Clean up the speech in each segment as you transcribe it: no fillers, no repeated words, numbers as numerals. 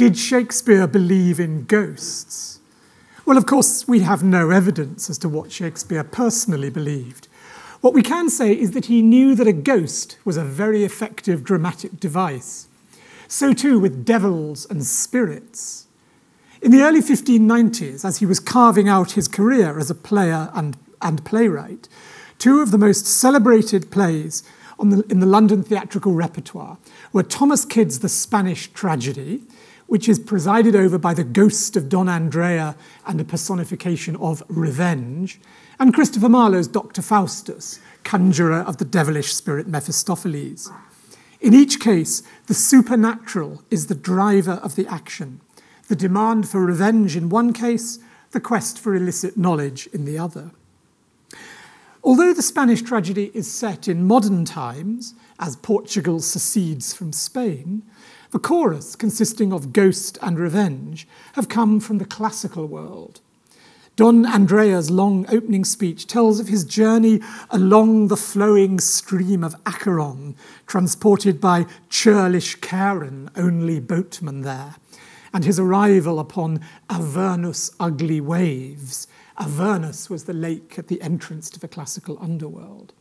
Did Shakespeare believe in ghosts? Well, of course, we have no evidence as to what Shakespeare personally believed. What we can say is that he knew that a ghost was a very effective dramatic device. So too with devils and spirits. In the early 1590s, as he was carving out his career as a player and playwright, two of the most celebrated plays in the London theatrical repertoire were Thomas Kyd's The Spanish Tragedy, which is presided over by the ghost of Don Andrea and a personification of revenge, and Christopher Marlowe's Dr. Faustus, conjurer of the devilish spirit Mephistopheles. In each case, the supernatural is the driver of the action, the demand for revenge in one case, the quest for illicit knowledge in the other. Although the Spanish tragedy is set in modern times, as Portugal secedes from Spain, the chorus, consisting of ghost and revenge, have come from the classical world. Don Andrea's long opening speech tells of his journey along the flowing stream of Acheron, transported by churlish Charon, only boatman there, and his arrival upon Avernus' ugly waves. Avernus was the lake at the entrance to the classical underworld.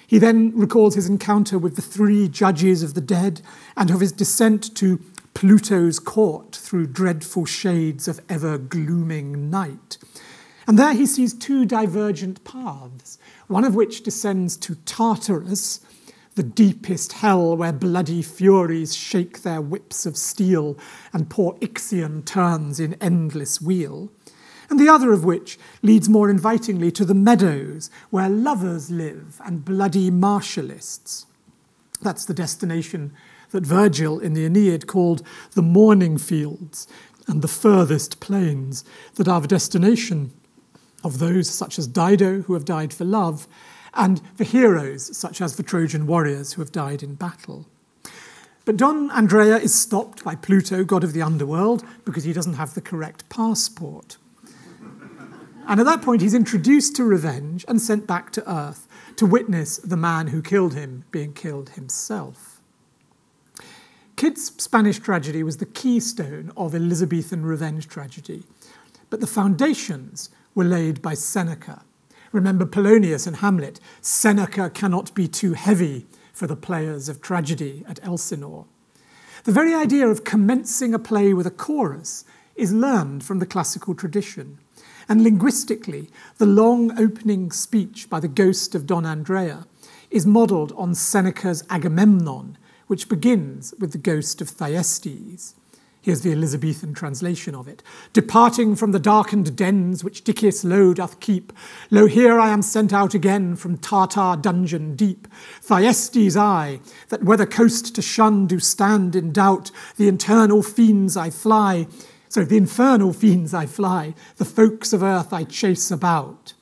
He then recalls his encounter with the three judges of the dead and of his descent to Pluto's court through dreadful shades of ever-glooming night. And there he sees two divergent paths, one of which descends to Tartarus, the deepest hell where bloody furies shake their whips of steel and poor Ixion turns in endless wheel, and the other of which leads more invitingly to the meadows where lovers live and bloody martialists. That's the destination that Virgil in the Aeneid called the mourning fields and the furthest plains that are the destination of those such as Dido, who have died for love, and the heroes such as the Trojan warriors who have died in battle. But Don Andrea is stopped by Pluto, god of the underworld, because he doesn't have the correct passport. And at that point, he's introduced to revenge and sent back to Earth to witness the man who killed him being killed himself. Kyd's Spanish tragedy was the keystone of Elizabethan revenge tragedy, but the foundations were laid by Seneca. Remember Polonius and Hamlet, Seneca cannot be too heavy for the players of tragedy at Elsinore. The very idea of commencing a play with a chorus is learned from the classical tradition. And linguistically, the long opening speech by the ghost of Don Andrea is modelled on Seneca's Agamemnon, which begins with the ghost of Thyestes. Here's the Elizabethan translation of it. Departing from the darkened dens which Dicius low doth keep, lo, here I am sent out again from Tartar dungeon deep. Thyestes I, that whether coast to shun do stand in doubt, the infernal fiends I fly, the folks of earth I chase about.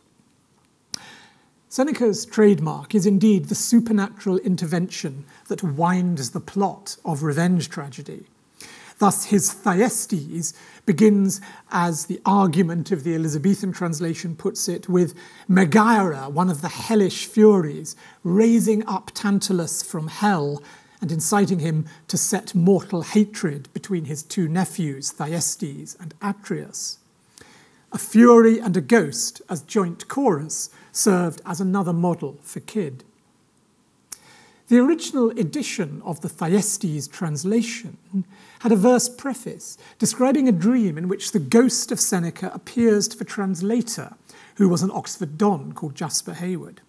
Seneca's trademark is indeed the supernatural intervention that winds the plot of revenge tragedy. Thus, his Thyestes begins, as the argument of the Elizabethan translation puts it, with Megaera, one of the hellish furies, raising up Tantalus from hell and inciting him to set mortal hatred between his two nephews, Thyestes and Atreus. A fury and a ghost as joint chorus served as another model for Kyd. The original edition of the Thyestes translation had a verse preface describing a dream in which the ghost of Seneca appears to the translator, who was an Oxford don called Jasper Hayward.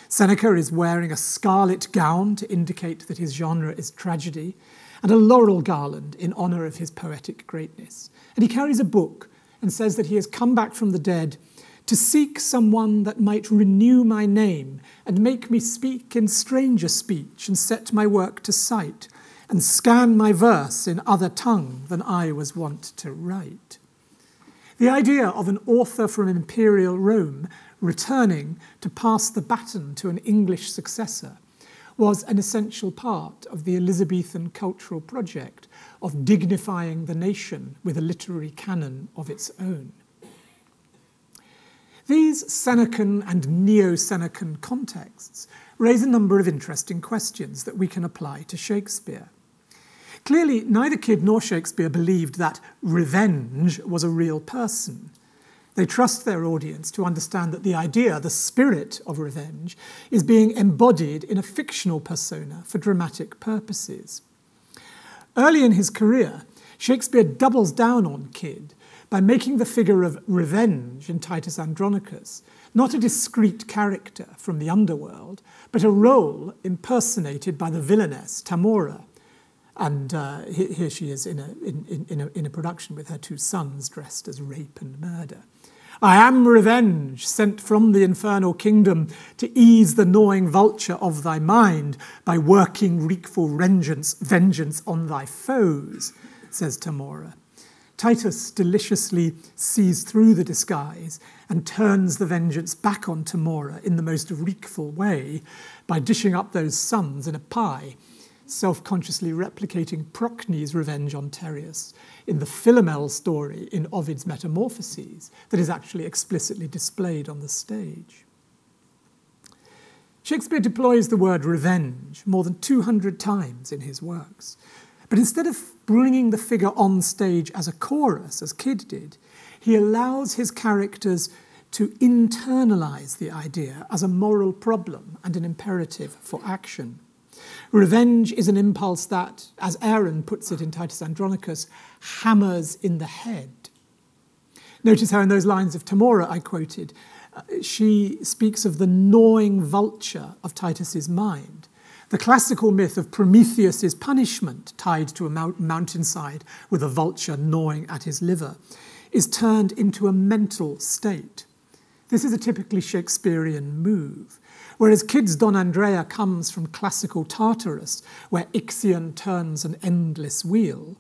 Seneca is wearing a scarlet gown to indicate that his genre is tragedy, and a laurel garland in honour of his poetic greatness. And he carries a book and says that he has come back from the dead to seek someone that might renew my name and make me speak in stranger speech and set my work to sight and scan my verse in other tongue than I was wont to write. The idea of an author from imperial Rome returning to pass the baton to an English successor was an essential part of the Elizabethan cultural project of dignifying the nation with a literary canon of its own. These Senecan and Neo-Senecan contexts raise a number of interesting questions that we can apply to Shakespeare. Clearly, neither Kyd nor Shakespeare believed that revenge was a real person. They trust their audience to understand that the idea, the spirit of revenge, is being embodied in a fictional persona for dramatic purposes. Early in his career, Shakespeare doubles down on Kyd by making the figure of revenge in Titus Andronicus not a discrete character from the underworld, but a role impersonated by the villainess Tamora. And here she is in a production with her two sons dressed as rape and murder. I am revenge, sent from the infernal kingdom to ease the gnawing vulture of thy mind by working wreakful vengeance on thy foes, says Tamora. Titus deliciously sees through the disguise and turns the vengeance back on Tamora in the most wreakful way by dishing up those sons in a pie, self-consciously replicating Procne's revenge on Tereus in the Philomel story in Ovid's Metamorphoses that is actually explicitly displayed on the stage. Shakespeare deploys the word revenge more than 200 times in his works, but instead of bringing the figure on stage as a chorus, as Kyd did, he allows his characters to internalize the idea as a moral problem and an imperative for action. Revenge is an impulse that, as Aaron puts it in Titus Andronicus, hammers in the head. Notice how in those lines of Tamora I quoted, she speaks of the gnawing vulture of Titus's mind. The classical myth of Prometheus's punishment, tied to a mountainside with a vulture gnawing at his liver, is turned into a mental state. This is a typically Shakespearean move. Whereas Kyd's Don Andrea comes from classical Tartarus, where Ixion turns an endless wheel,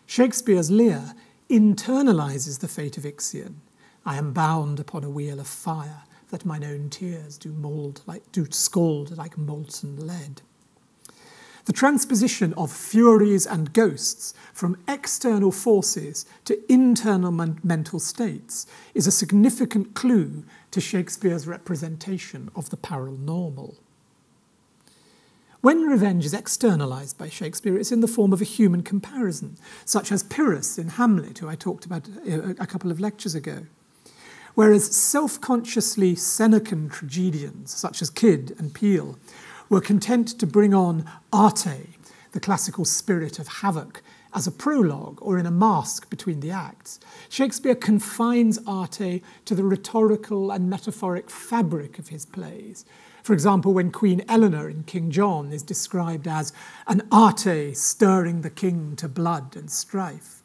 Shakespeare's Lear internalizes the fate of Ixion. I am bound upon a wheel of fire, that mine own tears do scald like molten lead. The transposition of furies and ghosts from external forces to internal mental states is a significant clue to Shakespeare's representation of the paranormal. When revenge is externalized by Shakespeare, it's in the form of a human comparison, such as Pyrrhus in Hamlet, who I talked about a couple of lectures ago. Whereas self-consciously Senecan tragedians, such as Kyd and Peele, were content to bring on Arte, the classical spirit of havoc, as a prologue or in a mask between the acts, Shakespeare confines Arte to the rhetorical and metaphoric fabric of his plays. For example, when Queen Eleanor in King John is described as an Arte stirring the king to blood and strife.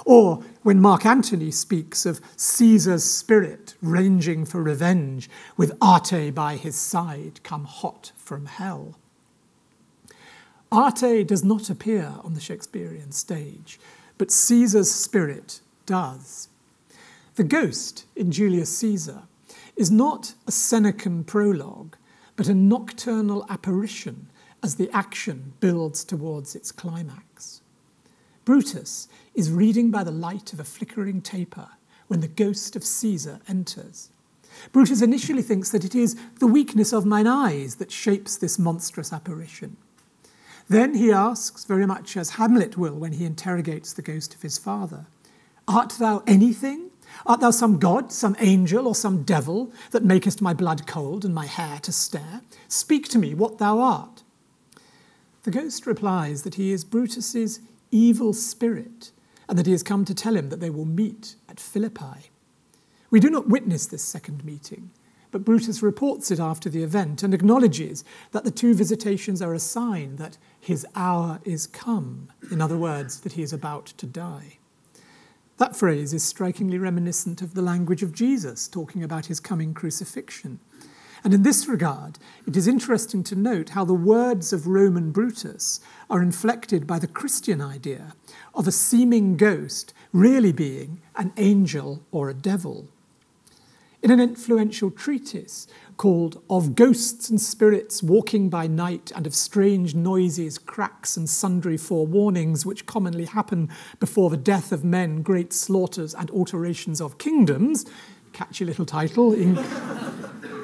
Or when Mark Antony speaks of Caesar's spirit ranging for revenge, with Arte by his side come hot from hell. Arte does not appear on the Shakespearean stage, but Caesar's spirit does. The ghost in Julius Caesar is not a Senecan prologue, but a nocturnal apparition as the action builds towards its climax. Brutus is reading by the light of a flickering taper when the ghost of Caesar enters. Brutus initially thinks that it is the weakness of mine eyes that shapes this monstrous apparition. Then he asks, very much as Hamlet will when he interrogates the ghost of his father, art thou anything? Art thou some god, some angel, or some devil, that makest my blood cold and my hair to stare? Speak to me what thou art. The ghost replies that he is Brutus's evil spirit, and that he has come to tell him that they will meet at Philippi. We do not witness this second meeting, but Brutus reports it after the event and acknowledges that the two visitations are a sign that his hour is come, in other words, that he is about to die. That phrase is strikingly reminiscent of the language of Jesus talking about his coming crucifixion. And in this regard, it is interesting to note how the words of Roman Brutus are inflected by the Christian idea of a seeming ghost really being an angel or a devil. In an influential treatise called Of Ghosts and Spirits Walking by Night and of Strange Noises, Cracks and Sundry Forewarnings which commonly happen before the death of men, great slaughters and alterations of kingdoms, catchy little title,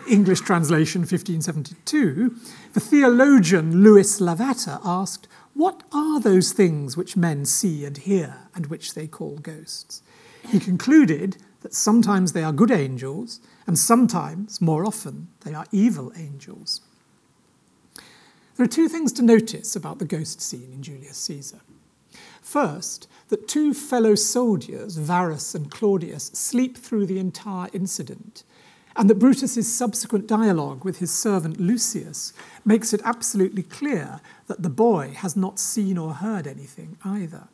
English translation 1572, the theologian Louis Lavater asked, what are those things which men see and hear and which they call ghosts? He concluded that sometimes they are good angels and sometimes, more often, they are evil angels. There are two things to notice about the ghost scene in Julius Caesar. First, that two fellow soldiers, Varus and Claudius, sleep through the entire incident, and that Brutus's subsequent dialogue with his servant Lucius makes it absolutely clear that the boy has not seen or heard anything either.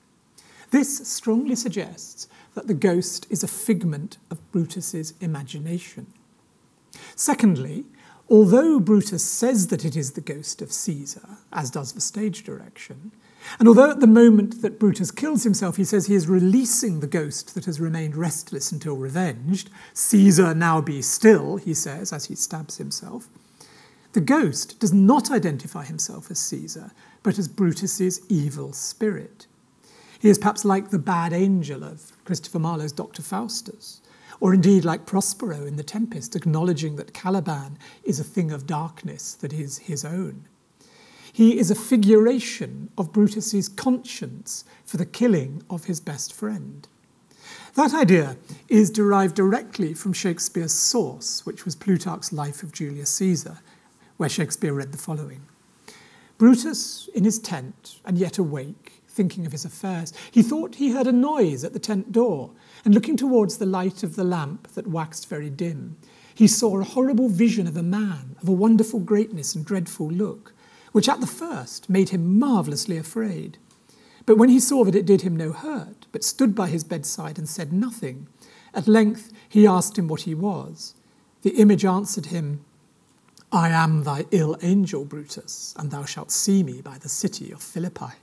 This strongly suggests that the ghost is a figment of Brutus's imagination. Secondly, although Brutus says that it is the ghost of Caesar, as does the stage direction, and although at the moment that Brutus kills himself, he says he is releasing the ghost that has remained restless until revenged, Caesar now be still, he says, as he stabs himself, the ghost does not identify himself as Caesar, but as Brutus's evil spirit. He is perhaps like the bad angel of Christopher Marlowe's Dr. Faustus, or indeed like Prospero in The Tempest, acknowledging that Caliban is a thing of darkness that is his own. He is a figuration of Brutus's conscience for the killing of his best friend. That idea is derived directly from Shakespeare's source, which was Plutarch's Life of Julius Caesar, where Shakespeare read the following. Brutus, in his tent, and yet awake, thinking of his affairs, he thought he heard a noise at the tent door, and looking towards the light of the lamp that waxed very dim, he saw a horrible vision of a man, of a wonderful greatness and dreadful look, which at the first made him marvellously afraid. But when he saw that it did him no hurt, but stood by his bedside and said nothing, at length he asked him what he was. The image answered him, I am thy ill angel, Brutus, and thou shalt see me by the city of Philippi.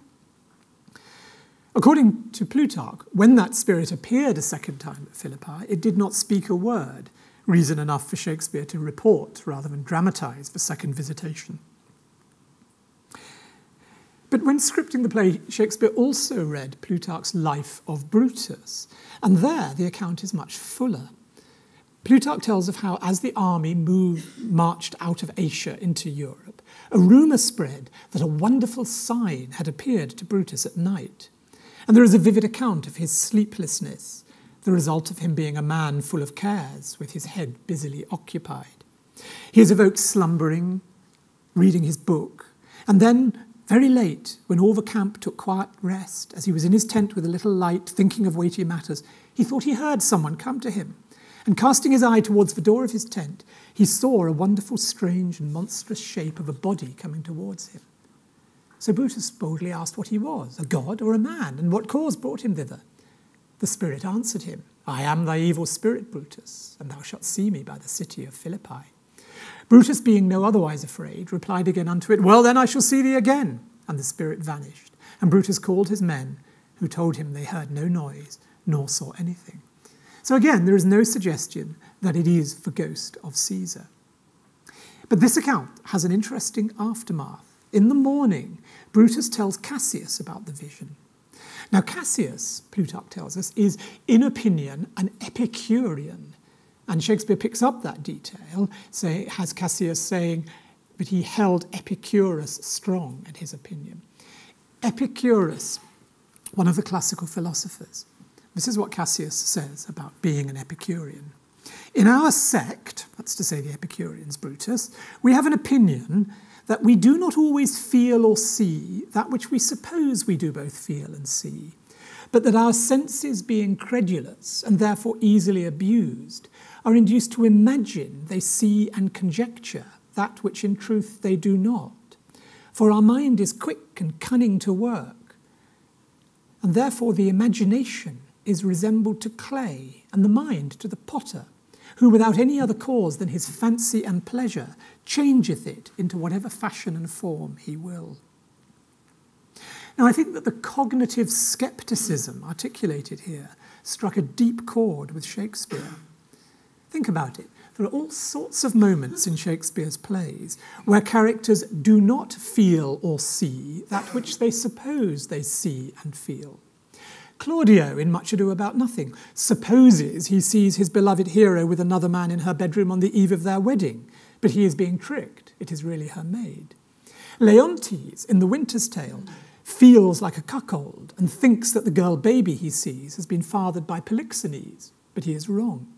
According to Plutarch, when that spirit appeared a second time at Philippi, it did not speak a word, reason enough for Shakespeare to report rather than dramatize the second visitation. But when scripting the play, Shakespeare also read Plutarch's Life of Brutus, and there the account is much fuller. Plutarch tells of how, as the army marched out of Asia into Europe, a rumour spread that a wonderful sign had appeared to Brutus at night. And there is a vivid account of his sleeplessness, the result of him being a man full of cares, with his head busily occupied. He is evoked slumbering, reading his book, and then, very late, when all the camp took quiet rest, as he was in his tent with a little light, thinking of weighty matters, he thought he heard someone come to him. And casting his eye towards the door of his tent, he saw a wonderful, strange, and monstrous shape of a body coming towards him. So Brutus boldly asked what he was, a god or a man, and what cause brought him thither. The spirit answered him, I am thy evil spirit, Brutus, and thou shalt see me by the city of Philippi. Brutus, being no otherwise afraid, replied again unto it, Well, then I shall see thee again. And the spirit vanished. And Brutus called his men, who told him they heard no noise, nor saw anything. So again, there is no suggestion that it is the ghost of Caesar. But this account has an interesting aftermath. In the morning, Brutus tells Cassius about the vision. Now, Cassius, Plutarch tells us, is, in opinion, an Epicurean. And Shakespeare picks up that detail, has Cassius saying, but he held Epicurus strong in his opinion. Epicurus, one of the classical philosophers. This is what Cassius says about being an Epicurean. In our sect, that's to say the Epicureans, Brutus, we have an opinion that we do not always feel or see that which we suppose we do both feel and see, but that our senses, being credulous and therefore easily abused, are induced to imagine they see and conjecture that which in truth they do not. For our mind is quick and cunning to work, and therefore the imagination is resembled to clay, and the mind to the potter, who without any other cause than his fancy and pleasure changeth it into whatever fashion and form he will. Now, I think that the cognitive scepticism articulated here struck a deep chord with Shakespeare. Think about it. There are all sorts of moments in Shakespeare's plays where characters do not feel or see that which they suppose they see and feel. Claudio, in Much Ado About Nothing, supposes he sees his beloved hero with another man in her bedroom on the eve of their wedding, but he is being tricked. It is really her maid. Leontes, in The Winter's Tale, feels like a cuckold and thinks that the girl baby he sees has been fathered by Polixenes, but he is wrong.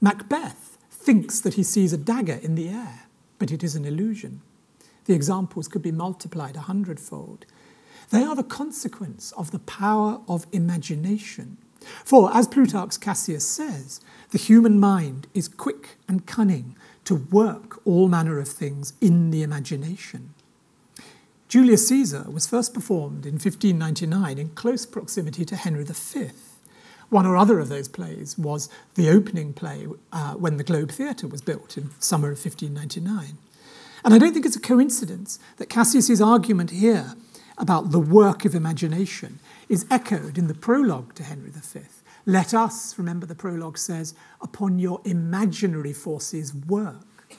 Macbeth thinks that he sees a dagger in the air, but it is an illusion. The examples could be multiplied 100-fold. They are the consequence of the power of imagination. For, as Plutarch's Cassius says, the human mind is quick and cunning to work all manner of things in the imagination. Julius Caesar was first performed in 1599 in close proximity to Henry V. One or other of those plays was the opening play when the Globe Theatre was built in summer of 1599. And I don't think it's a coincidence that Cassius's argument here about the work of imagination is echoed in the prologue to Henry V. Let us, remember the prologue says, upon your imaginary forces work.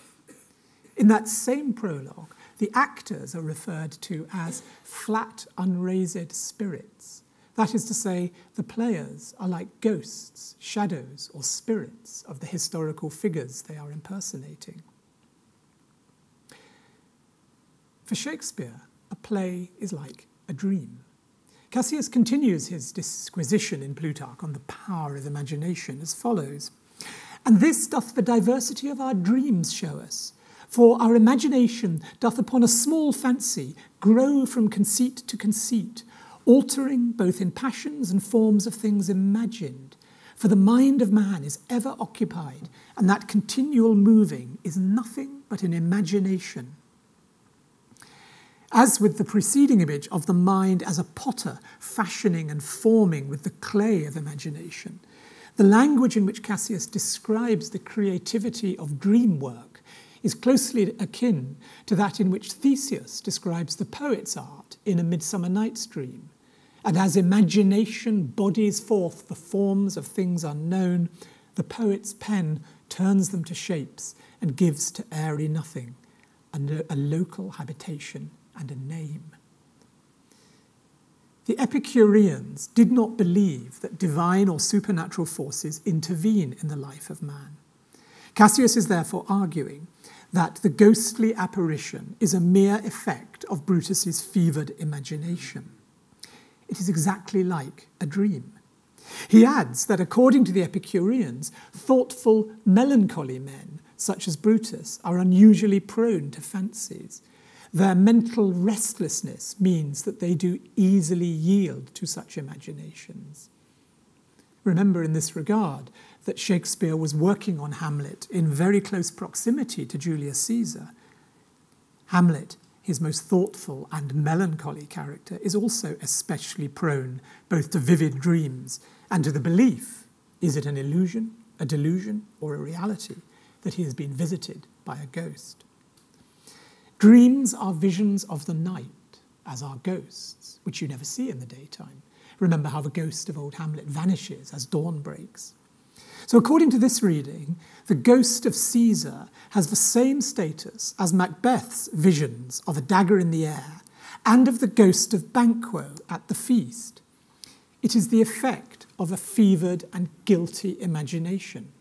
In that same prologue, the actors are referred to as flat, unraised spirits. That is to say, the players are like ghosts, shadows, or spirits of the historical figures they are impersonating. For Shakespeare, a play is like a dream. Cassius continues his disquisition in Plutarch on the power of imagination as follows. And this doth the diversity of our dreams show us. For our imagination doth upon a small fancy grow from conceit to conceit, altering both in passions and forms of things imagined. For the mind of man is ever occupied, and that continual moving is nothing but an imagination. As with the preceding image of the mind as a potter fashioning and forming with the clay of imagination, the language in which Cassius describes the creativity of dream work is closely akin to that in which Theseus describes the poet's art in A Midsummer Night's Dream. And as imagination bodies forth the forms of things unknown, the poet's pen turns them to shapes and gives to airy nothing a local habitation and a name. The Epicureans did not believe that divine or supernatural forces intervene in the life of man. Cassius is therefore arguing that the ghostly apparition is a mere effect of Brutus's fevered imagination. It is exactly like a dream. He adds that according to the Epicureans, thoughtful, melancholy men, such as Brutus, are unusually prone to fancies. Their mental restlessness means that they do easily yield to such imaginations. Remember in this regard that Shakespeare was working on Hamlet in very close proximity to Julius Caesar. Hamlet, his most thoughtful and melancholy character, is also especially prone both to vivid dreams and to the belief, is it an illusion, a delusion, or a reality, that he has been visited by a ghost. Dreams are visions of the night, as are ghosts, which you never see in the daytime. Remember how the ghost of Old Hamlet vanishes as dawn breaks. So according to this reading, the ghost of Caesar has the same status as Macbeth's visions of a dagger in the air and of the ghost of Banquo at the feast. It is the effect of a fevered and guilty imagination.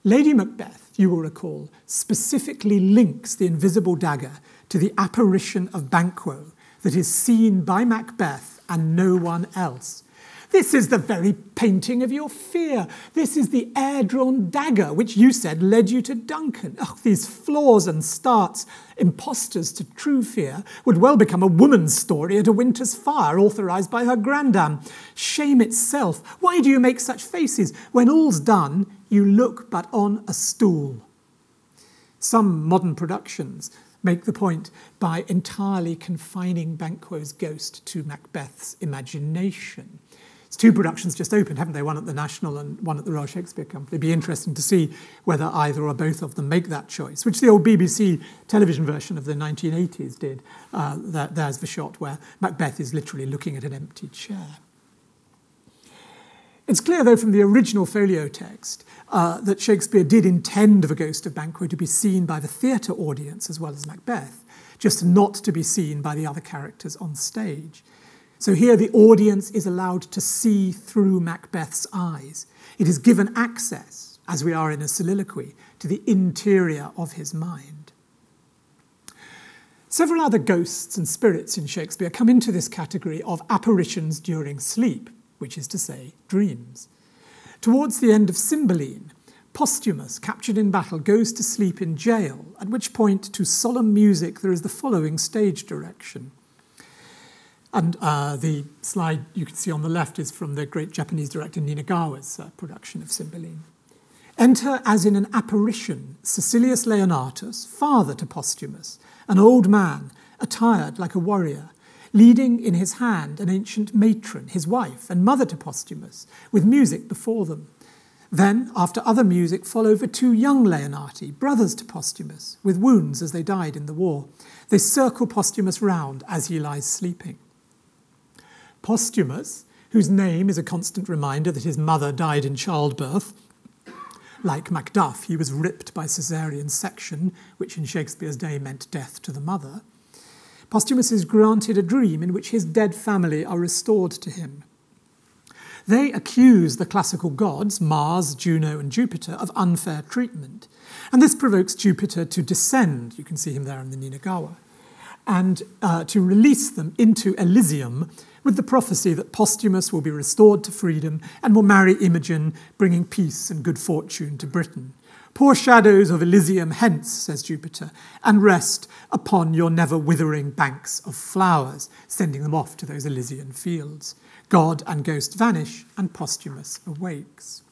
Lady Macbeth, you will recall, specifically links the invisible dagger to the apparition of Banquo that is seen by Macbeth and no one else. This is the very painting of your fear. This is the air-drawn dagger which you said led you to Duncan. Oh, these flaws and starts, impostors to true fear, would well become a woman's story at a winter's fire authorised by her grandam. Shame itself. Why do you make such faces? When all's done, you look but on a stool. Some modern productions make the point by entirely confining Banquo's ghost to Macbeth's imagination. It's two productions just opened, haven't they? One at the National and one at the Royal Shakespeare Company. It'd be interesting to see whether either or both of them make that choice, which the old BBC television version of the 1980s did. There's the shot where Macbeth is literally looking at an empty chair. It's clear, though, from the original folio text that Shakespeare did intend the ghost of Banquo to be seen by the theatre audience as well as Macbeth, just not to be seen by the other characters on stage. So here the audience is allowed to see through Macbeth's eyes. It is given access, as we are in a soliloquy, to the interior of his mind. Several other ghosts and spirits in Shakespeare come into this category of apparitions during sleep, which is to say, dreams. Towards the end of Cymbeline, Posthumus, captured in battle, goes to sleep in jail, at which point, to solemn music, there is the following stage direction. And the slide you can see on the left is from the great Japanese director Ninagawa's production of Cymbeline. Enter, as in an apparition, Caecilius Leonatus, father to Posthumus, an old man, attired like a warrior, leading in his hand an ancient matron, his wife, and mother to Posthumus, with music before them. Then, after other music, follow the two young Leonati, brothers to Posthumus, with wounds as they died in the war. They circle Posthumus round as he lies sleeping. Posthumus, whose name is a constant reminder that his mother died in childbirth, like Macduff, he was ripped by caesarean section, which in Shakespeare's day meant death to the mother. Posthumus is granted a dream in which his dead family are restored to him. They accuse the classical gods, Mars, Juno, and Jupiter, of unfair treatment. And this provokes Jupiter to descend, you can see him there in the Ninagawa, and to release them into Elysium, with the prophecy that Posthumus will be restored to freedom and will marry Imogen, bringing peace and good fortune to Britain. Pour shadows of Elysium hence, says Jupiter, and rest upon your never-withering banks of flowers, sending them off to those Elysian fields. God and ghost vanish, and Posthumus awakes.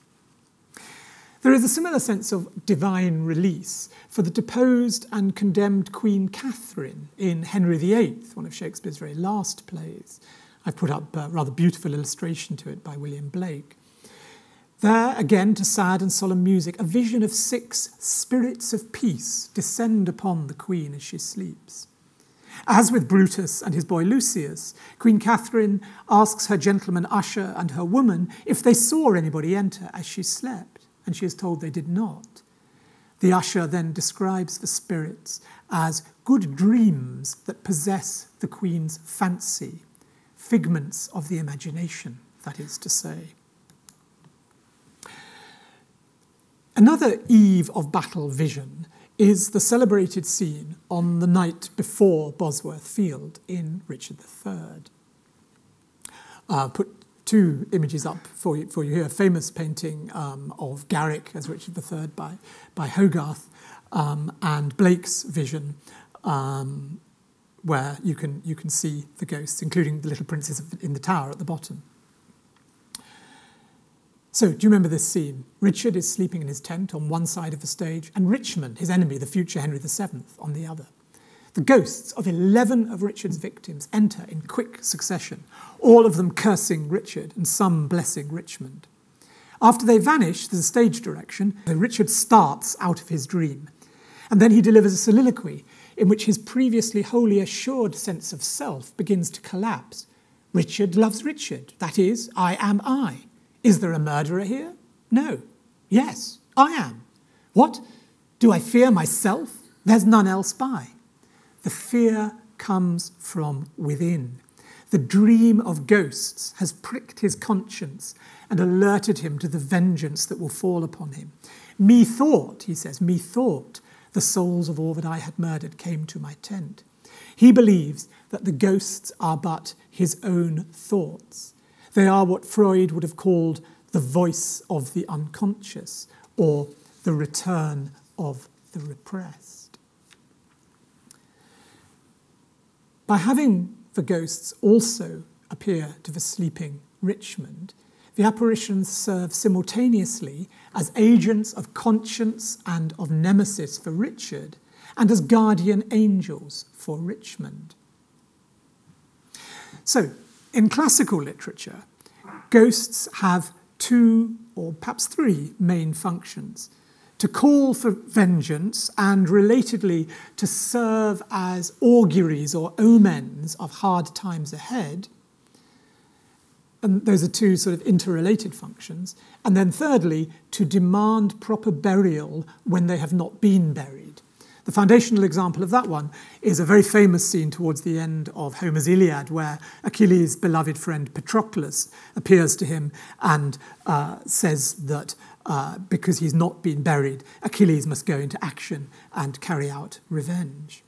There is a similar sense of divine release for the deposed and condemned Queen Catherine in Henry VIII, one of Shakespeare's very last plays. I've put up a rather beautiful illustration to it by William Blake. There, again, to sad and solemn music, a vision of 6 spirits of peace descend upon the Queen as she sleeps. As with Brutus and his boy Lucius, Queen Catherine asks her gentleman usher and her woman if they saw anybody enter as she slept, and she is told they did not. The usher then describes the spirits as good dreams that possess the Queen's fancy, figments of the imagination, that is to say. Another eve of battle vision is the celebrated scene on the night before Bosworth Field in Richard III. Put 2 images up for you here. A famous painting of Garrick as Richard III by Hogarth, and Blake's vision, where you can see the ghosts, including the little princes in the tower at the bottom. So, do you remember this scene? Richard is sleeping in his tent on one side of the stage, and Richmond, his enemy, the future Henry VII, on the other. The ghosts of 11 of Richard's victims enter in quick succession, all of them cursing Richard and some blessing Richmond. After they vanish, there's a stage direction. Richard starts out of his dream, and then he delivers a soliloquy in which his previously wholly assured sense of self begins to collapse. Richard loves Richard. That is, I am I. Is there a murderer here? No. Yes, I am. What? Do I fear myself? There's none else by. The fear comes from within. The dream of ghosts has pricked his conscience and alerted him to the vengeance that will fall upon him. Methought, he says, methought the souls of all that I had murdered came to my tent. He believes that the ghosts are but his own thoughts. They are what Freud would have called the voice of the unconscious, or the return of the repressed. By having the ghosts also appear to the sleeping Richmond, the apparitions serve simultaneously as agents of conscience and of nemesis for Richard, and as guardian angels for Richmond. So, in classical literature, ghosts have 2 or perhaps 3 main functions: to call for vengeance and, relatedly, to serve as auguries or omens of hard times ahead. And those are 2 sort of interrelated functions. And then thirdly, to demand proper burial when they have not been buried. The foundational example of that one is a very famous scene towards the end of Homer's Iliad, where Achilles' beloved friend Patroclus appears to him and says that because he's not been buried, Achilles must go into action and carry out revenge.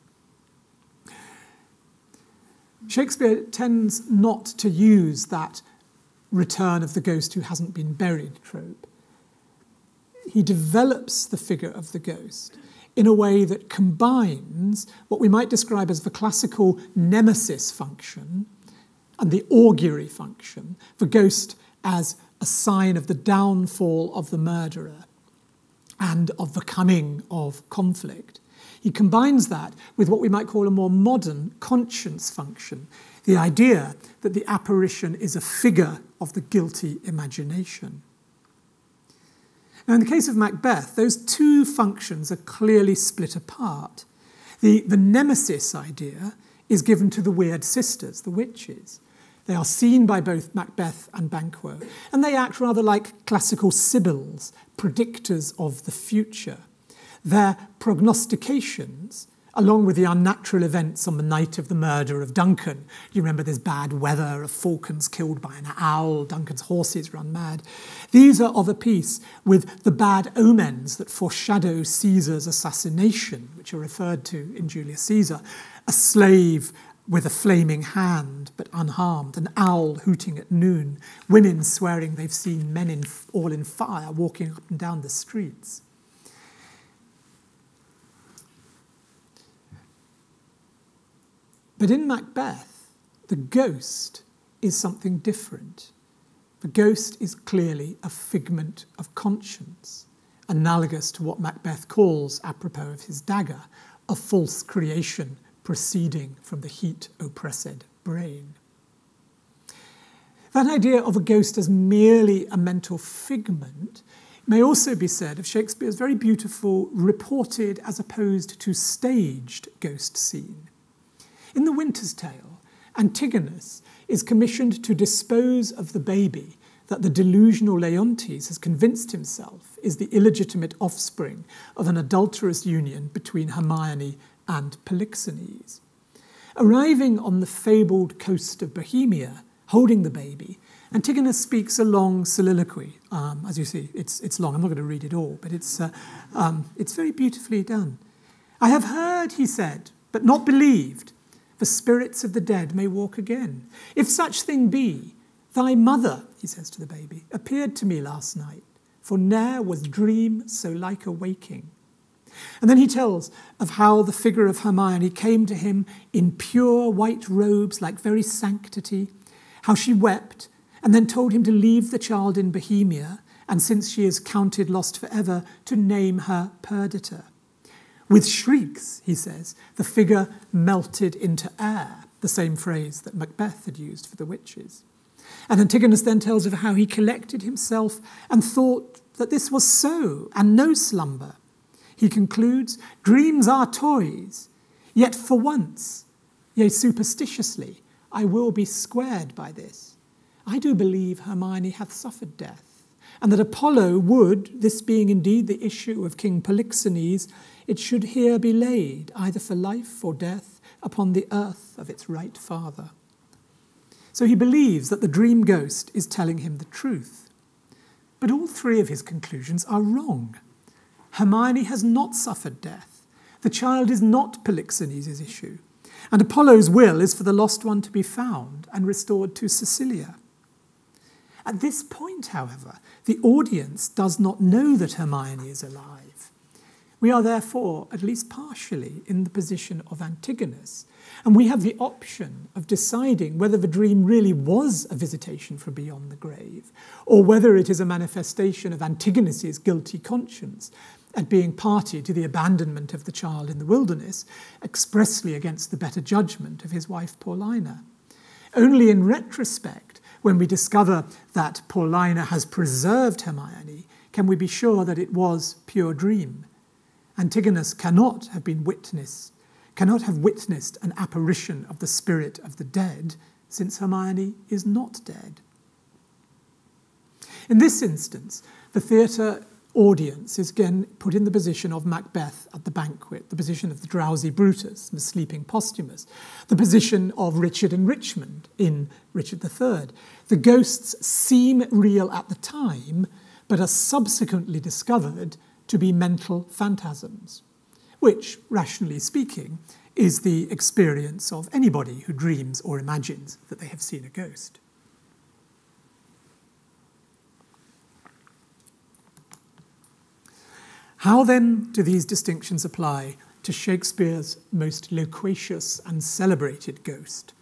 Shakespeare tends not to use that return of the ghost who hasn't been buried trope. He develops the figure of the ghost in a way that combines what we might describe as the classical nemesis function and the augury function, the ghost as a sign of the downfall of the murderer and of the coming of conflict. He combines that with what we might call a more modern conscience function, the idea that the apparition is a figure of the guilty imagination. Now, in the case of Macbeth, those two functions are clearly split apart. The nemesis idea is given to the weird sisters, the witches. They are seen by both Macbeth and Banquo, and they act rather like classical sibyls, predictors of the future. Their prognostications, along with the unnatural events on the night of the murder of Duncan. You remember there's bad weather, a falcon's killed by an owl, Duncan's horses run mad. These are of a piece with the bad omens that foreshadow Caesar's assassination, which are referred to in Julius Caesar. A slave with a flaming hand, but unharmed, an owl hooting at noon, women swearing they've seen men all in fire walking up and down the streets. But in Macbeth, the ghost is something different. The ghost is clearly a figment of conscience, analogous to what Macbeth calls, apropos of his dagger, a false creation proceeding from the heat-oppressed brain. That idea of a ghost as merely a mental figment may also be said of Shakespeare's very beautiful reported as opposed to staged ghost scene. In The Winter's Tale, Antigonus is commissioned to dispose of the baby that the delusional Leontes has convinced himself is the illegitimate offspring of an adulterous union between Hermione and Polixenes. Arriving on the fabled coast of Bohemia, holding the baby, Antigonus speaks a long soliloquy. As you see, it's long. I'm not going to read it all, but it's very beautifully done. "I have heard," he said, "but not believed. The spirits of the dead may walk again. If such thing be, thy mother," he says to the baby, "appeared to me last night, for ne'er was dream so like a waking." And then he tells of how the figure of Hermione came to him in pure white robes like very sanctity, how she wept, and then told him to leave the child in Bohemia, and since she is counted lost forever, to name her Perdita. With shrieks, he says, the figure melted into air, the same phrase that Macbeth had used for the witches. And Antigonus then tells of how he collected himself and thought that this was so, and no slumber. He concludes, "Dreams are toys, yet for once, yea, superstitiously, I will be squared by this. I do believe Hermione hath suffered death, and that Apollo would, this being indeed the issue of King Polixenes, it should here be laid, either for life or death, upon the earth of its right father." So he believes that the dream ghost is telling him the truth. But all three of his conclusions are wrong. Hermione has not suffered death. The child is not Polixenes' issue. And Apollo's will is for the lost one to be found and restored to Sicilia. At this point, however, the audience does not know that Hermione is alive. We are therefore, at least partially, in the position of Antigonus, and we have the option of deciding whether the dream really was a visitation from beyond the grave, or whether it is a manifestation of Antigonus's guilty conscience at being party to the abandonment of the child in the wilderness, expressly against the better judgment of his wife Paulina. Only in retrospect, when we discover that Paulina has preserved Hermione, can we be sure that it was pure dream. Antigonus cannot have witnessed an apparition of the spirit of the dead, since Hermione is not dead. In this instance, the theatre audience is again put in the position of Macbeth at the banquet, the position of the drowsy Brutus, the sleeping Posthumus, the position of Richard and Richmond in Richard III. The ghosts seem real at the time, but are subsequently discovered to be mental phantasms, which, rationally speaking, is the experience of anybody who dreams or imagines that they have seen a ghost. How then do these distinctions apply to Shakespeare's most loquacious and celebrated ghost?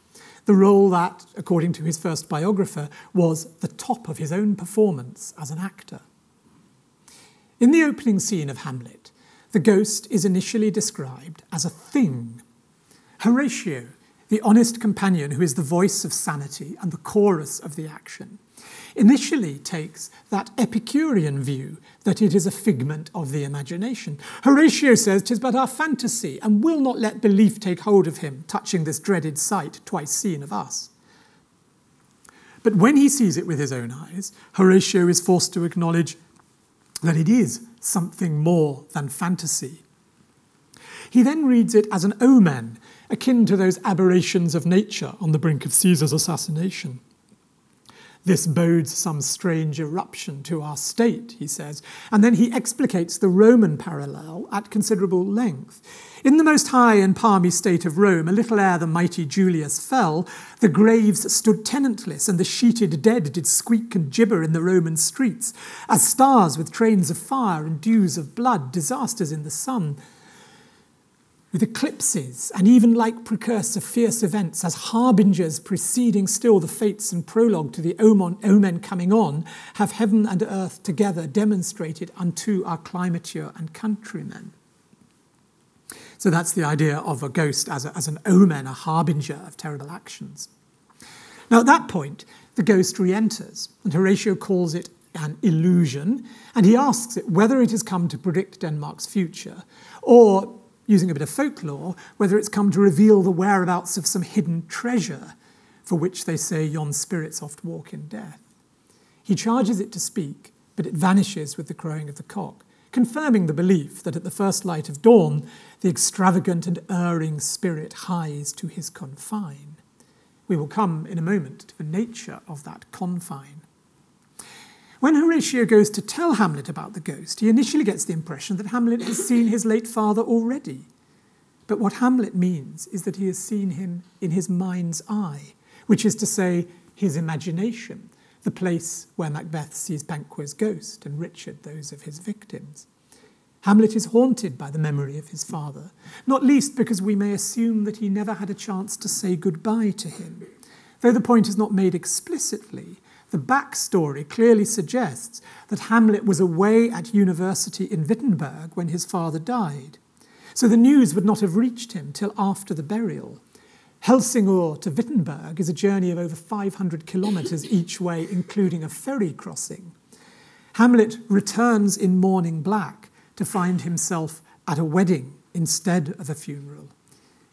The role that, according to his first biographer, was the top of his own performance as an actor. In the opening scene of Hamlet, the ghost is initially described as a thing. Horatio, the honest companion who is the voice of sanity and the chorus of the action, initially takes that Epicurean view that it is a figment of the imagination. Horatio says 'tis but our fantasy, and will not let belief take hold of him, touching this dreaded sight twice seen of us. But when he sees it with his own eyes, Horatio is forced to acknowledge that it is something more than fantasy. He then reads it as an omen, akin to those aberrations of nature on the brink of Caesar's assassination. This bodes some strange eruption to our state, he says, and then he explicates the Roman parallel at considerable length. In the most high and palmy state of Rome, a little ere the mighty Julius fell, the graves stood tenantless, and the sheeted dead did squeak and gibber in the Roman streets, as stars with trains of fire and dews of blood, disasters in the sun, with eclipses, and even like precursor fierce events, as harbingers preceding still the fates and prologue to the omen coming on, have heaven and earth together demonstrated unto our climature and countrymen. So that's the idea of a ghost as an omen, a harbinger of terrible actions. Now at that point, the ghost re-enters, and Horatio calls it an illusion, and he asks it whether it has come to predict Denmark's future, or, using a bit of folklore, whether it's come to reveal the whereabouts of some hidden treasure, for which they say yon spirits oft walk in death. He charges it to speak, but it vanishes with the crowing of the cock, confirming the belief that at the first light of dawn, the extravagant and erring spirit hies to his confine. We will come in a moment to the nature of that confine. When Horatio goes to tell Hamlet about the ghost, he initially gets the impression that Hamlet has seen his late father already. But what Hamlet means is that he has seen him in his mind's eye, which is to say, his imagination, the place where Macbeth sees Banquo's ghost and Richard those of his victims. Hamlet is haunted by the memory of his father, not least because we may assume that he never had a chance to say goodbye to him. Though the point is not made explicitly, the backstory clearly suggests that Hamlet was away at university in Wittenberg when his father died. So the news would not have reached him till after the burial. Helsingør to Wittenberg is a journey of over 500 kilometres each way, including a ferry crossing. Hamlet returns in mourning black to find himself at a wedding instead of a funeral.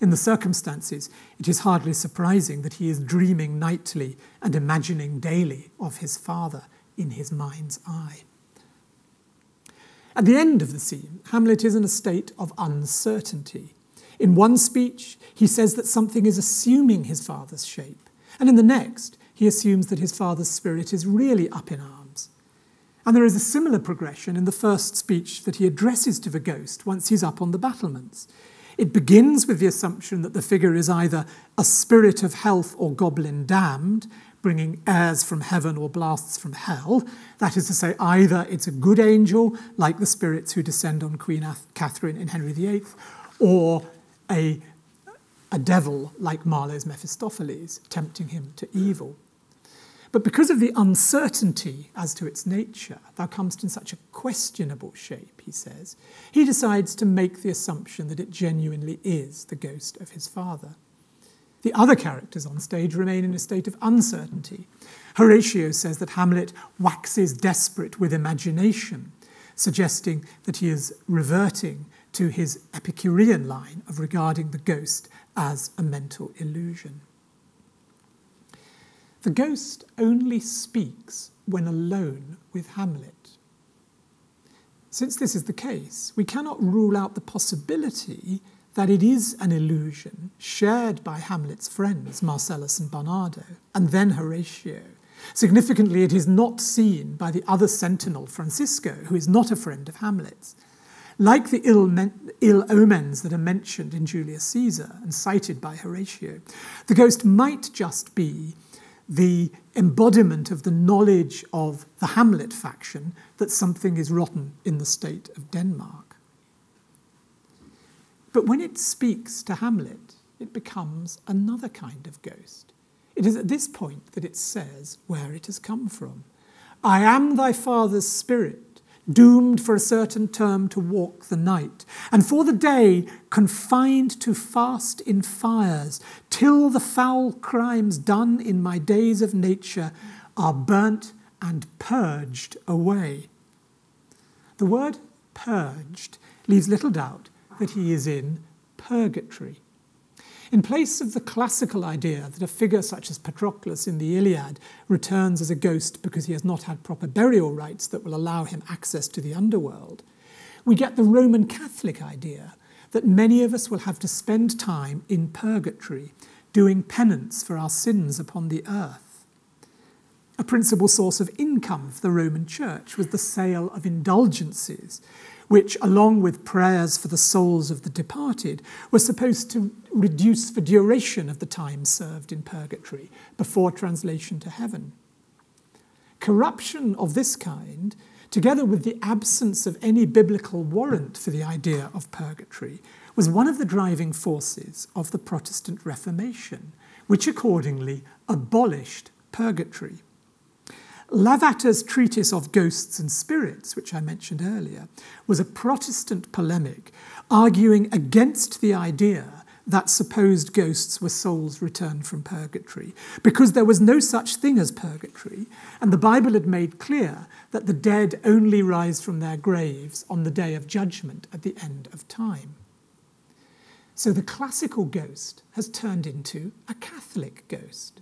In the circumstances, it is hardly surprising that he is dreaming nightly and imagining daily of his father in his mind's eye. At the end of the scene, Hamlet is in a state of uncertainty. In one speech, he says that something is assuming his father's shape, and in the next, he assumes that his father's spirit is really up in arms. And there is a similar progression in the first speech that he addresses to the ghost once he's up on the battlements. It begins with the assumption that the figure is either a spirit of health or goblin damned, bringing airs from heaven or blasts from hell. That is to say, either it's a good angel, like the spirits who descend on Queen Catherine in Henry VIII, or a devil, like Marlowe's Mephistopheles, tempting him to evil. But because of the uncertainty as to its nature, thou comest in such a questionable shape, he says, he decides to make the assumption that it genuinely is the ghost of his father. The other characters on stage remain in a state of uncertainty. Horatio says that Hamlet waxes desperate with imagination, suggesting that he is reverting to his Epicurean line of regarding the ghost as a mental illusion. The ghost only speaks when alone with Hamlet. Since this is the case, we cannot rule out the possibility that it is an illusion shared by Hamlet's friends, Marcellus and Bernardo, and then Horatio. Significantly, it is not seen by the other sentinel, Francisco, who is not a friend of Hamlet's. Like the ill omens that are mentioned in Julius Caesar and cited by Horatio, the ghost might just be the embodiment of the knowledge of the Hamlet faction that something is rotten in the state of Denmark. But when it speaks to Hamlet, it becomes another kind of ghost. It is at this point that it says where it has come from. I am thy father's spirit, doomed for a certain term to walk the night, and for the day confined to fast in fires, till the foul crimes done in my days of nature are burnt and purged away. The word purged leaves little doubt that he is in purgatory. In place of the classical idea that a figure such as Patroclus in the Iliad returns as a ghost because he has not had proper burial rites that will allow him access to the underworld, we get the Roman Catholic idea that many of us will have to spend time in purgatory, doing penance for our sins upon the earth. A principal source of income for the Roman Church was the sale of indulgences, which, along with prayers for the souls of the departed, were supposed to reduce the duration of the time served in purgatory before translation to heaven. Corruption of this kind, together with the absence of any biblical warrant for the idea of purgatory, was one of the driving forces of the Protestant Reformation, which accordingly abolished purgatory. Lavater's Treatise of Ghosts and Spirits, which I mentioned earlier, was a Protestant polemic arguing against the idea that supposed ghosts were souls returned from purgatory, because there was no such thing as purgatory, and the Bible had made clear that the dead only rise from their graves on the day of judgment at the end of time. So the classical ghost has turned into a Catholic ghost.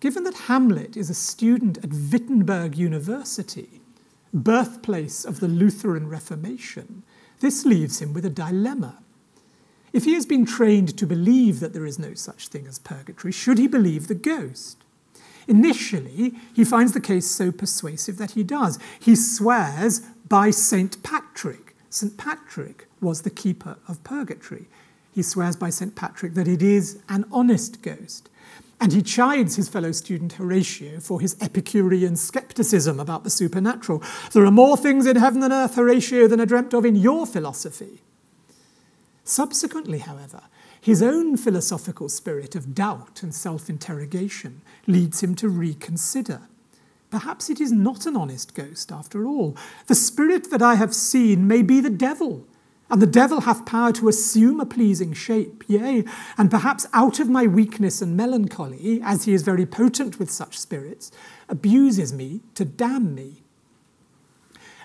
Given that Hamlet is a student at Wittenberg University, birthplace of the Lutheran Reformation, this leaves him with a dilemma. If he has been trained to believe that there is no such thing as purgatory, should he believe the ghost? Initially, he finds the case so persuasive that he does. He swears by St. Patrick. St. Patrick was the keeper of purgatory. He swears by St. Patrick that it is an honest ghost. And he chides his fellow student Horatio for his Epicurean scepticism about the supernatural. There are more things in heaven and earth, Horatio, than are dreamt of in your philosophy. Subsequently, however, his own philosophical spirit of doubt and self-interrogation leads him to reconsider. Perhaps it is not an honest ghost after all. The spirit that I have seen may be the devil, and the devil hath power to assume a pleasing shape, yea, and perhaps out of my weakness and melancholy, as he is very potent with such spirits, abuses me to damn me.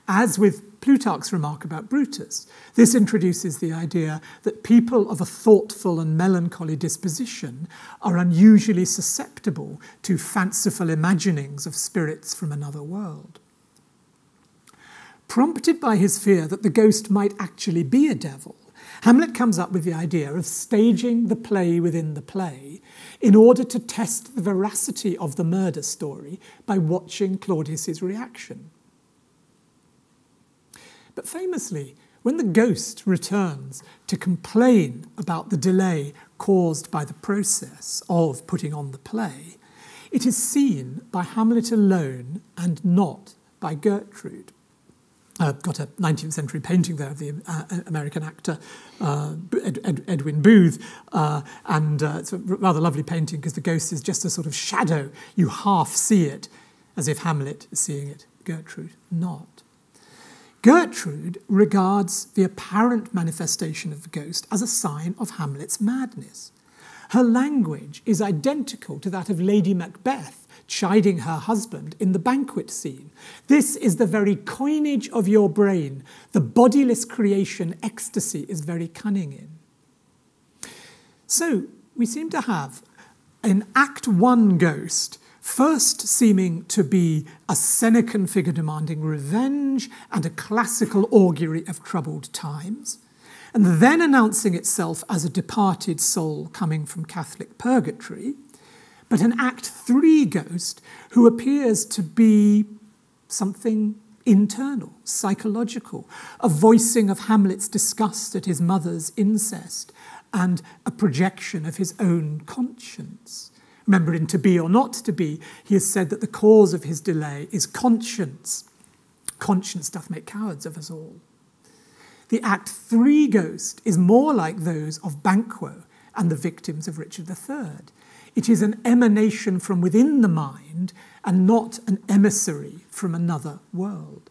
As with Plutarch's remark about Brutus, this introduces the idea that people of a thoughtful and melancholy disposition are unusually susceptible to fanciful imaginings of spirits from another world. Prompted by his fear that the ghost might actually be a devil, Hamlet comes up with the idea of staging the play within the play in order to test the veracity of the murder story by watching Claudius's reaction. But famously, when the ghost returns to complain about the delay caused by the process of putting on the play, it is seen by Hamlet alone and not by Gertrude. Got a 19th century painting there of the American actor Edwin Booth, and it's a rather lovely painting because the ghost is just a sort of shadow. You half see it as if Hamlet is seeing it, Gertrude not. Gertrude regards the apparent manifestation of the ghost as a sign of Hamlet's madness. Her language is identical to that of Lady Macbeth chiding her husband in the banquet scene. This is the very coinage of your brain. The bodiless creation ecstasy is very cunning in. So we seem to have an Act 1 ghost, first seeming to be a Senecan figure demanding revenge and a classical augury of troubled times, and then announcing itself as a departed soul coming from Catholic purgatory, but an Act 3 ghost who appears to be something internal, psychological, a voicing of Hamlet's disgust at his mother's incest, and a projection of his own conscience. Remember, in To Be or Not to Be, he has said that the cause of his delay is conscience. Conscience doth make cowards of us all. The Act 3 ghost is more like those of Banquo and the victims of Richard III. It is an emanation from within the mind and not an emissary from another world.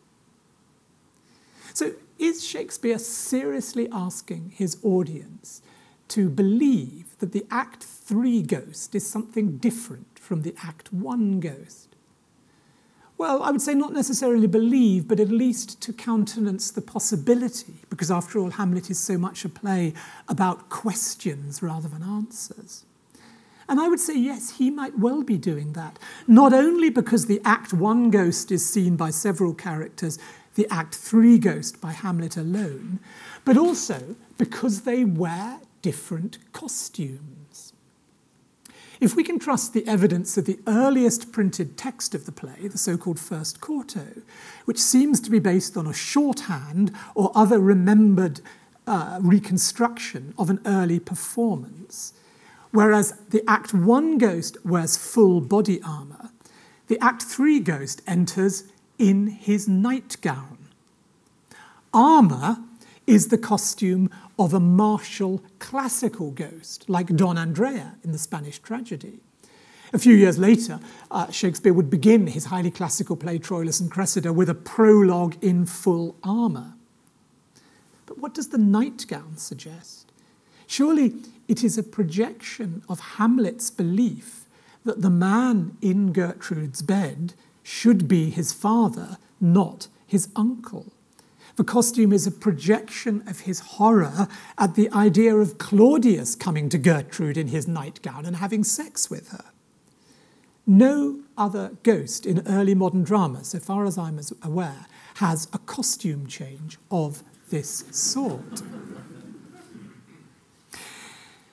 So is Shakespeare seriously asking his audience to believe that the Act 3 ghost is something different from the Act 1 ghost? Well, I would say not necessarily believe, but at least to countenance the possibility, because after all, Hamlet is so much a play about questions rather than answers. And I would say, yes, he might well be doing that, not only because the Act 1 ghost is seen by several characters, the Act 3 ghost by Hamlet alone, but also because they wear different costumes. If we can trust the evidence of the earliest printed text of the play, the so-called First Quarto, which seems to be based on a shorthand or other remembered reconstruction of an early performance, whereas the Act 1 ghost wears full body armour, the Act 3 ghost enters in his nightgown. Armour is the costume of a martial classical ghost, like Don Andrea in the Spanish tragedy. A few years later, Shakespeare would begin his highly classical play Troilus and Cressida with a prologue in full armour. But what does the nightgown suggest? Surely it is a projection of Hamlet's belief that the man in Gertrude's bed should be his father, not his uncle. The costume is a projection of his horror at the idea of Claudius coming to Gertrude in his nightgown and having sex with her. No other ghost in early modern drama, so far as I'm aware, has a costume change of this sort.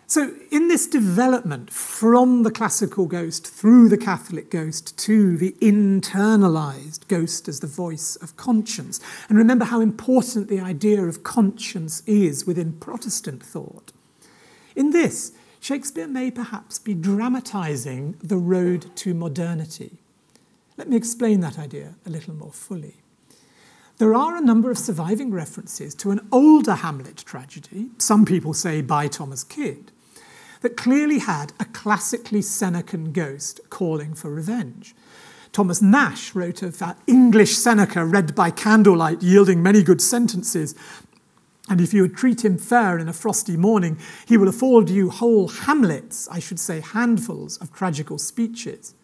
So in this development from the classical ghost through the Catholic ghost to the internalized ghost as the voice of conscience, and remember how important the idea of conscience is within Protestant thought, in this, Shakespeare may perhaps be dramatizing the road to modernity. Let me explain that idea a little more fully. There are a number of surviving references to an older Hamlet tragedy, some people say by Thomas Kyd, that clearly had a classically Senecan ghost calling for revenge. Thomas Nash wrote of English Seneca read by candlelight, yielding many good sentences, and if you would treat him fair in a frosty morning, he will afford you whole Hamlets, I should say handfuls of tragical speeches.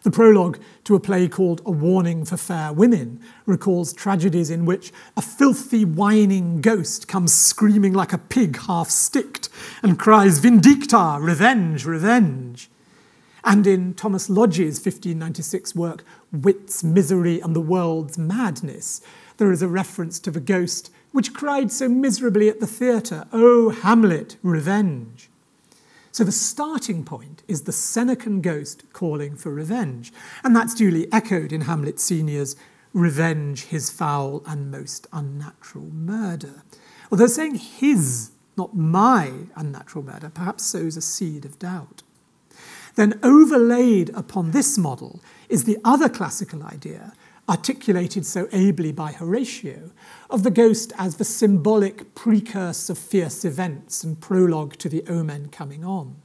The prologue to a play called A Warning for Fair Women recalls tragedies in which a filthy, whining ghost comes screaming like a pig half-sticked and cries, "Vindicta, revenge, revenge." And in Thomas Lodge's 1596 work, Wit's Misery and the World's Madness, there is a reference to the ghost which cried so miserably at the theatre, "O Hamlet, revenge." So the starting point is the Senecan ghost calling for revenge, and that's duly echoed in Hamlet Senior's "Revenge his foul and most unnatural murder." Although saying his, not my unnatural murder, perhaps sows a seed of doubt. Then overlaid upon this model is the other classical idea, articulated so ably by Horatio, of the ghost as the symbolic precurse of fierce events and prologue to the omen coming on.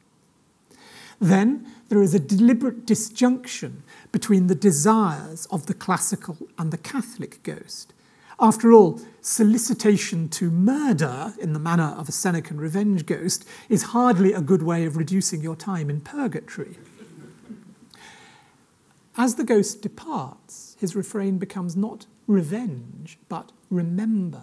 Then there is a deliberate disjunction between the desires of the classical and the Catholic ghost. After all, solicitation to murder, in the manner of a Senecan revenge ghost, is hardly a good way of reducing your time in purgatory. As the ghost departs, his refrain becomes not revenge, but remember.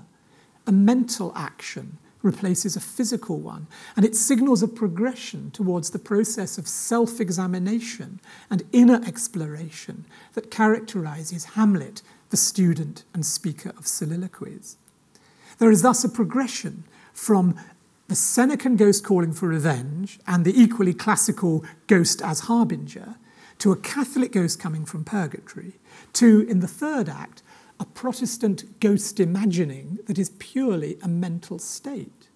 A mental action replaces a physical one, and it signals a progression towards the process of self-examination and inner exploration that characterizes Hamlet, the student and speaker of soliloquies. There is thus a progression from the Senecan ghost calling for revenge and the equally classical ghost as harbinger to a Catholic ghost coming from purgatory, to, in the third act, a Protestant ghost imagining that is purely a mental state.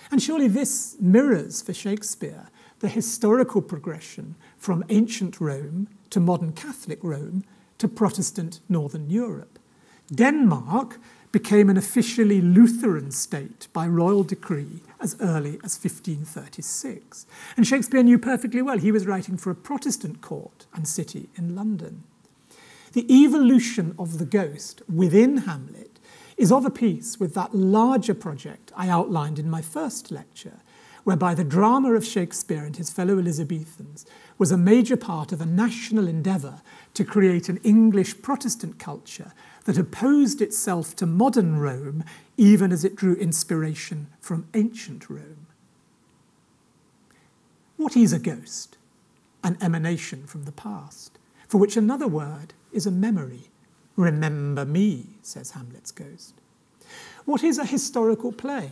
And surely this mirrors for Shakespeare the historical progression from ancient Rome to modern Catholic Rome to Protestant Northern Europe. Denmark became an officially Lutheran state by royal decree as early as 1536. And Shakespeare knew perfectly well he was writing for a Protestant court and city in London. The evolution of the ghost within Hamlet is of a piece with that larger project I outlined in my first lecture, whereby the drama of Shakespeare and his fellow Elizabethans was a major part of a national endeavour to create an English Protestant culture that opposed itself to modern Rome, even as it drew inspiration from ancient Rome. What is a ghost? An emanation from the past, for which another word is a memory. Remember me, says Hamlet's ghost. What is a historical play?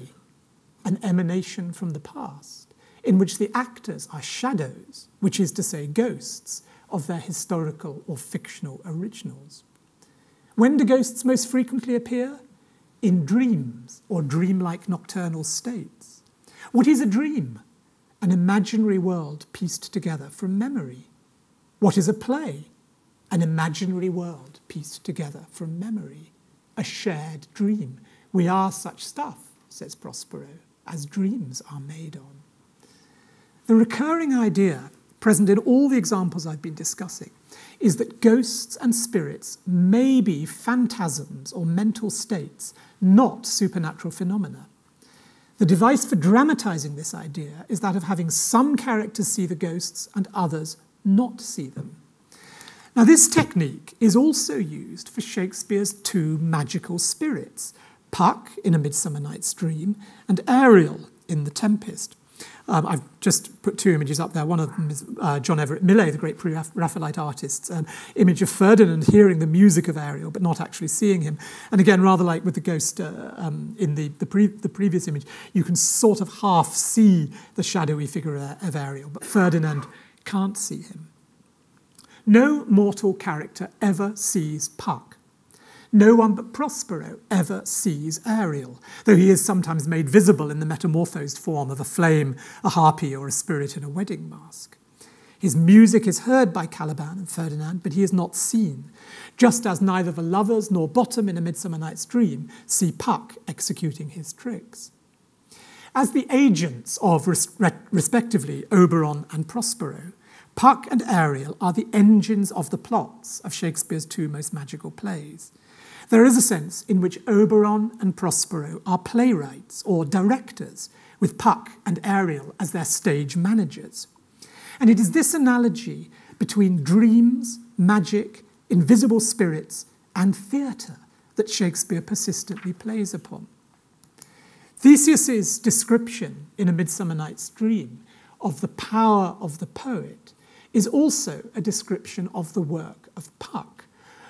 An emanation from the past, in which the actors are shadows, which is to say ghosts, of their historical or fictional originals. When do ghosts most frequently appear? In dreams or dreamlike nocturnal states. What is a dream? An imaginary world pieced together from memory. What is a play? An imaginary world pieced together from memory. A shared dream. We are such stuff, says Prospero, as dreams are made on. The recurring idea present in all the examples I've been discussing is that ghosts and spirits may be phantasms or mental states, not supernatural phenomena. The device for dramatizing this idea is that of having some characters see the ghosts and others not see them. Now, this technique is also used for Shakespeare's two magical spirits, Puck in A Midsummer Night's Dream and Ariel in The Tempest. I've just put two images up there. One of them is John Everett Millais, the great pre-Raphaelite artist's image of Ferdinand hearing the music of Ariel, but not actually seeing him. And again, rather like with the ghost in the previous image, you can sort of half see the shadowy figure of Ariel, but Ferdinand can't see him. No mortal character ever sees Puck. No one but Prospero ever sees Ariel, though he is sometimes made visible in the metamorphosed form of a flame, a harpy, or a spirit in a wedding mask. His music is heard by Caliban and Ferdinand, but he is not seen, just as neither the lovers nor Bottom in A Midsummer Night's Dream see Puck executing his tricks. As the agents of, respectively, Oberon and Prospero, Puck and Ariel are the engines of the plots of Shakespeare's two most magical plays. There is a sense in which Oberon and Prospero are playwrights or directors, with Puck and Ariel as their stage managers. And it is this analogy between dreams, magic, invisible spirits, and theatre that Shakespeare persistently plays upon. Theseus's description in A Midsummer Night's Dream of the power of the poet is also a description of the work of Puck,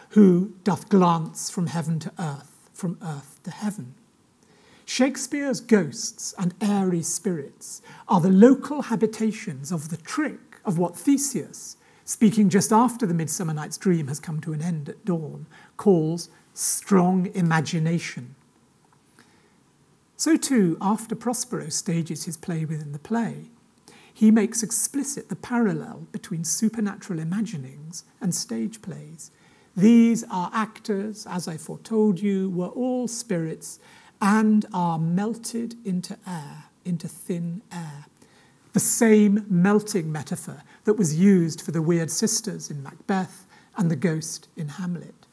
who doth glance from heaven to earth, from earth to heaven. Shakespeare's ghosts and airy spirits are the local habitations of the trick of what Theseus, speaking just after the Midsummer Night's Dream has come to an end at dawn, calls strong imagination. So too, after Prospero stages his play within the play, he makes explicit the parallel between supernatural imaginings and stage plays. These are actors, as I foretold you, were all spirits and are melted into air, into thin air. The same melting metaphor that was used for the weird sisters in Macbeth and the ghost in Hamlet.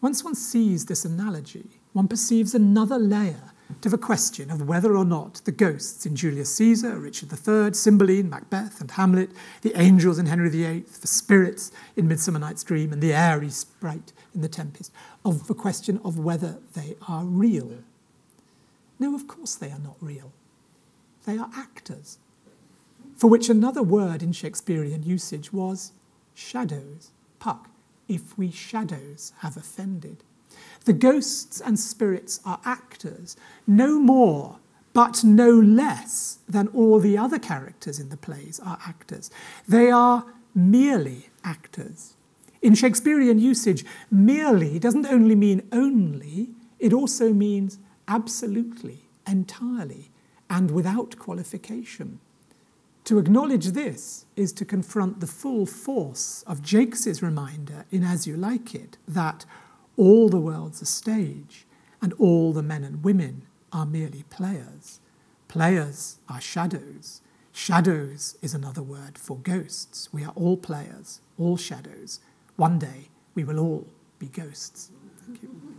Once one sees this analogy, one perceives another layer to the question of whether or not the ghosts in Julius Caesar, Richard III, Cymbeline, Macbeth, and Hamlet, the angels in Henry VIII, the spirits in Midsummer Night's Dream, and the airy sprite in The Tempest, of the question of whether they are real. No, of course they are not real. They are actors, for which another word in Shakespearean usage was shadows. Puck, if we shadows have offended. The ghosts and spirits are actors, no more but no less than all the other characters in the plays are actors. They are merely actors. In Shakespearean usage, merely doesn't only mean only, it also means absolutely, entirely, and without qualification. To acknowledge this is to confront the full force of Jakes' reminder in As You Like It, that all the world's a stage, and all the men and women are merely players. Players are shadows. Shadows is another word for ghosts. We are all players, all shadows. One day we will all be ghosts. Thank you.